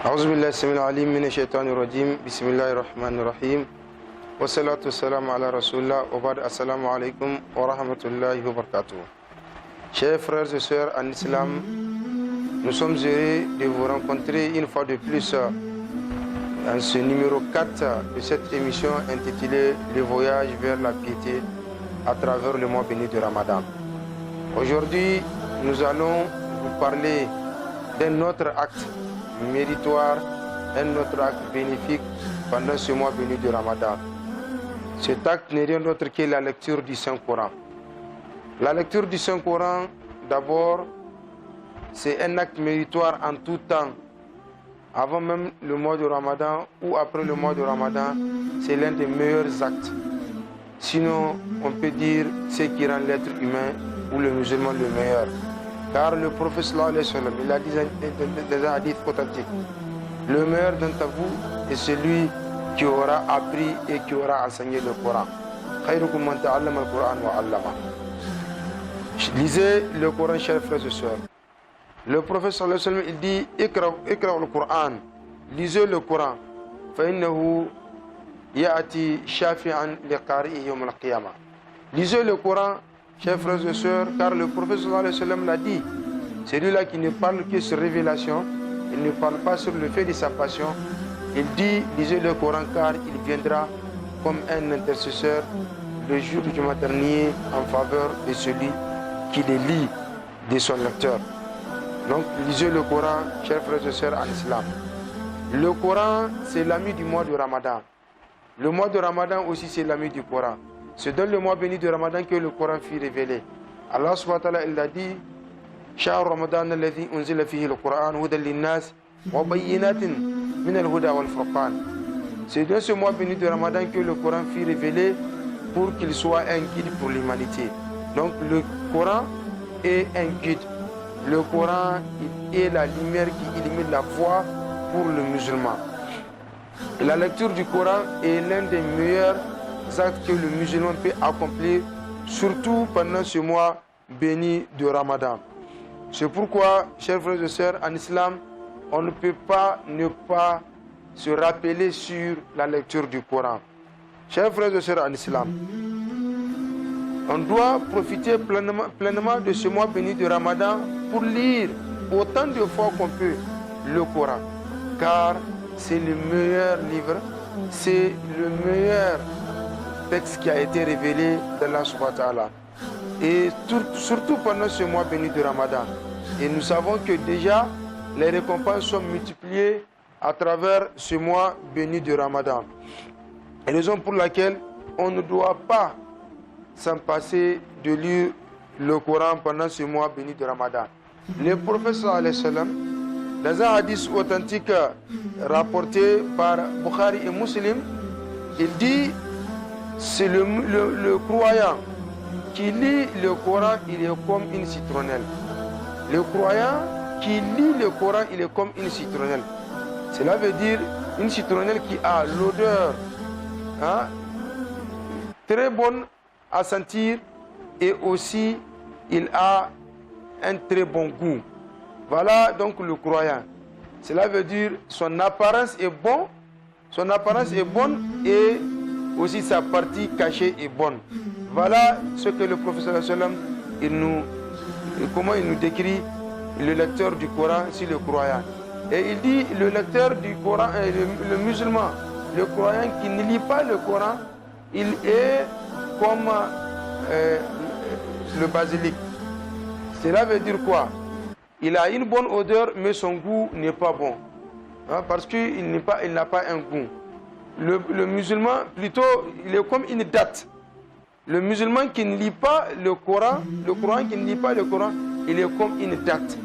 أعوذ بالله السميع العليم من الشيطان الرجيم بسم الله الرحمن الرحيم والصلاة والسلام على رسول الله وبعد السلام عليكم ورحمة الله وبركاته. Chers frères et sœurs en islam, nous sommes heureux de vous rencontrer une fois de plus dans ce numéro 4 de cette émission intitulée Le voyage vers la piété à travers le mois béni de Ramadan. Aujourd'hui, nous allons vous parler d'un autre acte méritoire, un autre acte bénéfique pendant ce mois béni de Ramadan. Cet acte n'est rien d'autre que la lecture du Saint-Coran. La lecture du Saint-Coran, d'abord, c'est un acte méritoire en tout temps. Avant même le mois de Ramadan ou après le mois de Ramadan, c'est l'un des meilleurs actes. Sinon, on peut dire ce qui rend l'être humain ou le musulman le meilleur. Car le prophète sallallahu alayhi wa sallam, il a dit dans un hadith authentique, le meilleur d'entre vous est celui qui aura appris et qui aura enseigné le Coran. Khayrukum man ta'allama al-Qur'an wa 'allama. Lisez le Coran, chers frères et sœurs. Le prophète sallallahu alayhi wa sallam, il dit Iqra al-Qur'an, lisez le Coran, fa innahu ya'ati shafi'an liqari'i yawm al-qiyamah. Lisez le Coran, chers frères et sœurs, car le prophète sallallahu alayhi wa sallam l'a dit, c'est lui-là qui ne parle que sur révélation, il ne parle pas sur le fait de sa passion. Il dit, lisez le Coran car il viendra comme un intercesseur le jour du dernier en faveur de celui qui le lit de son lecteur. Donc, lisez le Coran, chers frères et sœurs en islam. Le Coran, c'est l'ami du mois de Ramadan. Le mois de Ramadan aussi, c'est l'ami du Coran. C'est dans le mois béni de Ramadan que le Coran fut révélé. Allah subhanahu wa ta'ala, il a dit Shahr Ramadan alladhi unzila fihi al-Qur'an hudan lin-nas wa bayyinatin min al-huda wal-furqan. C'est dans ce mois béni de Ramadan que le Coran fut révélé pour qu'il soit un guide pour l'humanité. Donc le Coran est un guide. Le Coran est la lumière qui illumine la voie pour le musulman. La lecture du Coran est l'un des meilleurs actes que le musulman peut accomplir, surtout pendant ce mois béni de Ramadan. C'est pourquoi, chers frères et sœurs, en islam, on ne peut pas ne pas se rappeler sur la lecture du Coran. Chers frères et sœurs en islam, on doit profiter pleinement de ce mois béni de Ramadan pour lire autant de fois qu'on peut le Coran, car c'est le meilleur livre, c'est le meilleur texte qui a été révélé d'Allah subhanahu wa ta'ala. Et surtout pendant ce mois béni de Ramadan. Et nous savons que déjà les récompenses sont multipliées à travers ce mois béni de Ramadan. Et raison pour laquelle on ne doit pas s'en passer de lire le Coran pendant ce mois béni de Ramadan. Le prophète sallallahu alayhi wa sallam, dans un hadith authentique rapporté par Bukhari et Muslim, il dit c'est le croyant qui lit le Coran, il est comme une citronnelle. Le croyant qui lit le Coran, il est comme une citronnelle. Cela veut dire une citronnelle qui a l'odeur très bonne à sentir et aussi il a un très bon goût. Voilà donc le croyant. Cela veut dire son apparence est bonne et aussi sa partie cachée est bonne. Voilà ce que le professeur sallam comment il nous décrit le lecteur du Coran sur le croyant. Et il dit le lecteur du Coran, le musulman, le croyant qui ne lit pas le Coran, il est comme le basilic. Cela veut dire quoi? Il a une bonne odeur mais son goût n'est pas bon, parce qu'il n'a pas un goût. Le musulman, plutôt, il est comme une date. Le musulman qui ne lit pas le Coran qui ne lit pas le Coran, il est comme une date.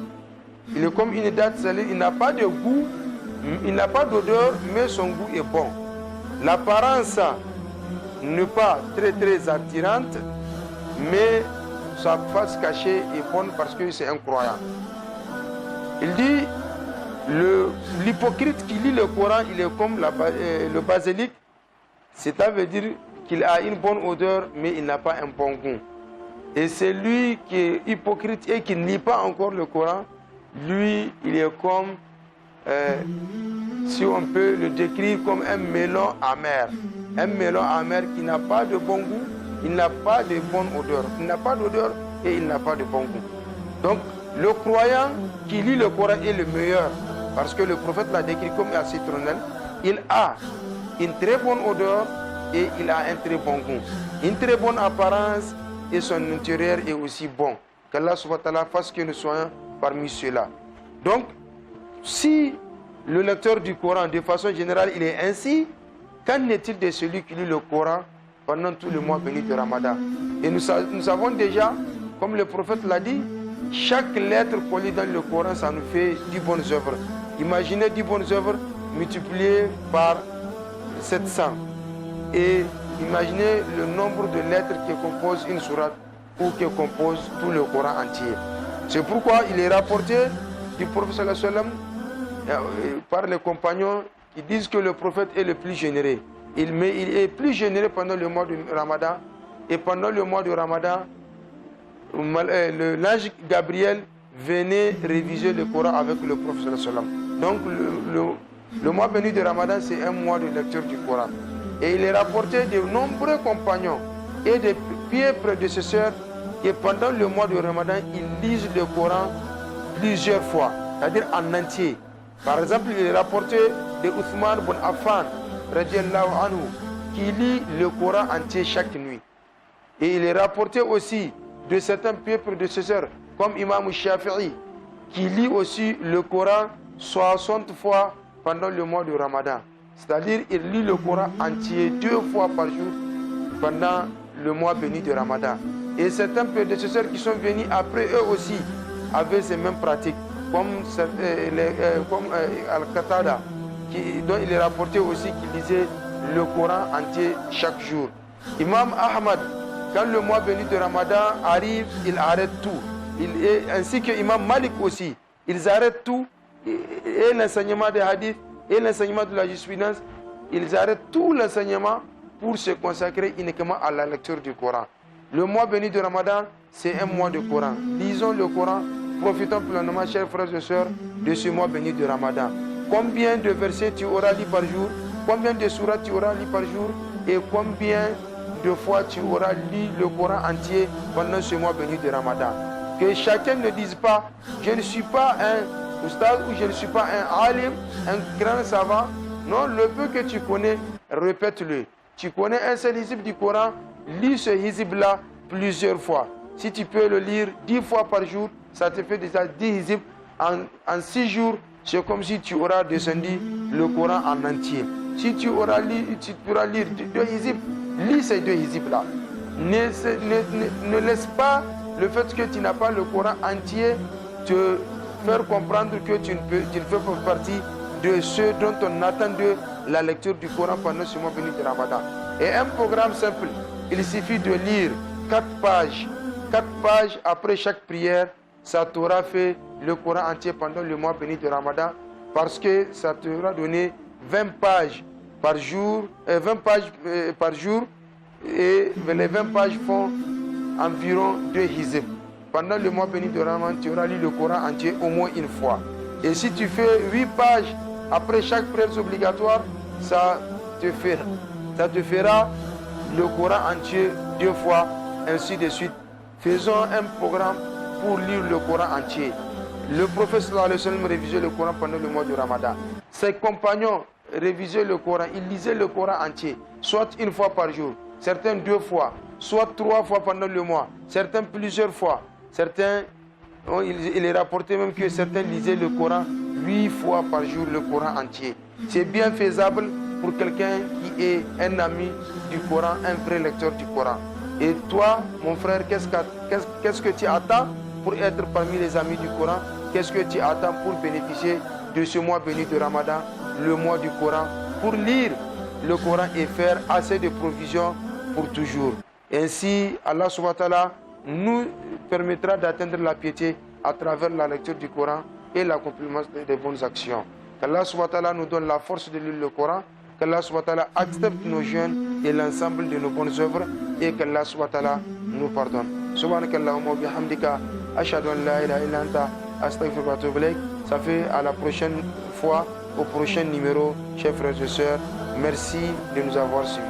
Il est comme une date, c'est-à-dire il n'a pas de goût, il n'a pas d'odeur, mais son goût est bon. L'apparence n'est pas très attirante, mais sa face cachée est bonne parce que c'est un croyant. Il dit l'hypocrite qui lit le Coran, il est comme le basilic, c'est-à-dire qu'il a une bonne odeur, mais il n'a pas un bon goût. Et c'est lui qui est hypocrite et qui ne lit pas encore le Coran, lui, il est comme si on peut le décrire comme un melon amer. Un melon amer qui n'a pas de bon goût, il n'a pas de bonne odeur. Il n'a pas d'odeur et il n'a pas de bon goût. Donc, le croyant qui lit le Coran est le meilleur, parce que le prophète l'a décrit comme un citronnelle. Il a une très bonne odeur et il a un très bon goût. Une très bonne apparence et son intérieur est aussi bon. Qu'Allah subhanahu wa ta'ala fasse que nous soyons parmi ceux-là. Donc, si le lecteur du Coran, de façon générale, il est ainsi, qu'en est-il de celui qui lit le Coran pendant tout le mois béni de Ramadan? Et nous savons déjà, comme le prophète l'a dit, chaque lettre qu'on lit dans le Coran, ça nous fait 10 bonnes œuvres. Imaginez 10 bonnes œuvres multipliées par 700. Et imaginez le nombre de lettres qui composent une sourate ou qui compose tout le Coran entier. C'est pourquoi il est rapporté du prophète sallallahu alayhi wa sallam par les compagnons qui disent que le prophète est le plus généreux. Il est plus généreux pendant le mois du Ramadan. Et pendant le mois du Ramadan, l'ange Gabriel venait réviser le Coran avec le prophète sallallahu alayhi wa sallam. Donc le mois béni de Ramadan, c'est un mois de lecture du Coran. Et il est rapporté de nombreux compagnons et de pieux prédécesseurs qui pendant le mois de Ramadan, ils lisent le Coran plusieurs fois, c'est-à-dire en entier. Par exemple, il est rapporté de Othman ibn Affan, radiallahu anhu, qui lit le Coran entier chaque nuit. Et il est rapporté aussi de certains pieux prédécesseurs, comme Imam Shafi'i, qui lit aussi le Coran 60 fois pendant le mois de Ramadan. C'est-à-dire qu'il lit le Coran entier 2 fois par jour pendant le mois béni de Ramadan. Et certains prédécesseurs qui sont venus après eux aussi avaient ces mêmes pratiques, comme Al-Qatada, dont il est rapporté aussi qu'il lisait le Coran entier chaque jour. Imam Ahmad, quand le mois béni de Ramadan arrive, il arrête tout. Ainsi que Imam Malik aussi, ils arrêtent tout, et l'enseignement des hadiths, et l'enseignement de la jurisprudence, ils arrêtent tout l'enseignement pour se consacrer uniquement à la lecture du Coran. Le mois béni de Ramadan, c'est un mois de Coran. Lisons le Coran, profitons pleinement, chers frères et sœurs, de ce mois béni de Ramadan. Combien de versets tu auras lu par jour? Combien de sourates tu auras lu par jour? Et combien de fois tu auras lu le Coran entier pendant ce mois béni de Ramadan? Que chacun ne dise pas, je ne suis pas un oustaz ou je ne suis pas un alim, un grand savant. Non, le peu que tu connais, répète-le. Tu connais un seul hizib du Coran, lis ce hizib-là plusieurs fois. Si tu peux le lire 10 fois par jour, ça te fait déjà 10 hizib. En 6 jours, c'est comme si tu auras descendu le Coran en entier. Si tu pourras lire 2 hizib, lis ces 2 hizib-là. Ne laisse pas le fait que tu n'as pas le Coran entier te faire comprendre que tu ne fais pas partie de ceux dont on attend de la lecture du Coran pendant ce mois béni de Ramadan. Et un programme simple, il suffit de lire 4 pages. 4 pages après chaque prière, ça t'aura fait le Coran entier pendant le mois béni de Ramadan, parce que ça t'aura donné 20 pages par jour, 20 pages par jour, et les 20 pages font environ 2 hizib. Pendant le mois béni de Ramadan, tu auras lu le Coran entier au moins une fois. Et si tu fais 8 pages après chaque prière obligatoire, ça te fera le Coran entier 2 fois, ainsi de suite. Faisons un programme pour lire le Coran entier. Le prophète sallallahu alayhi wa sallam révisait le Coran pendant le mois de Ramadan. Ses compagnons révisaient le Coran, ils lisaient le Coran entier, soit une fois par jour, certains 2 fois, soit 3 fois pendant le mois, certains plusieurs fois. Certains, il est rapporté même que certains lisaient le Coran 8 fois par jour, le Coran entier. C'est bien faisable pour quelqu'un qui est un ami du Coran, un vrai lecteur du Coran. Et toi, mon frère, qu'est-ce que tu attends pour être parmi les amis du Coran? Qu'est-ce que tu attends pour bénéficier de ce mois béni de Ramadan, le mois du Coran, pour lire le Coran et faire assez de provisions pour toujours? Ainsi, Allah subhanahu wa ta'ala nous permettra d'atteindre la piété à travers la lecture du Coran et l'accomplissement des bonnes actions. Qu'Allah subhanahu wa ta'ala nous donne la force de lire le Coran, qu'Allah subhanahu wa ta'ala accepte nos jeûnes et l'ensemble de nos bonnes œuvres, et qu'Allah subhanahu wa ta'ala nous pardonne. Subhanakallahumma wa bihamdika ashhadu an la ilaha illa anta astaghfiruka wa atubu ilayk. Ça fait à la prochaine fois au prochain numéro, chers frères et sœurs. Merci de nous avoir suivis.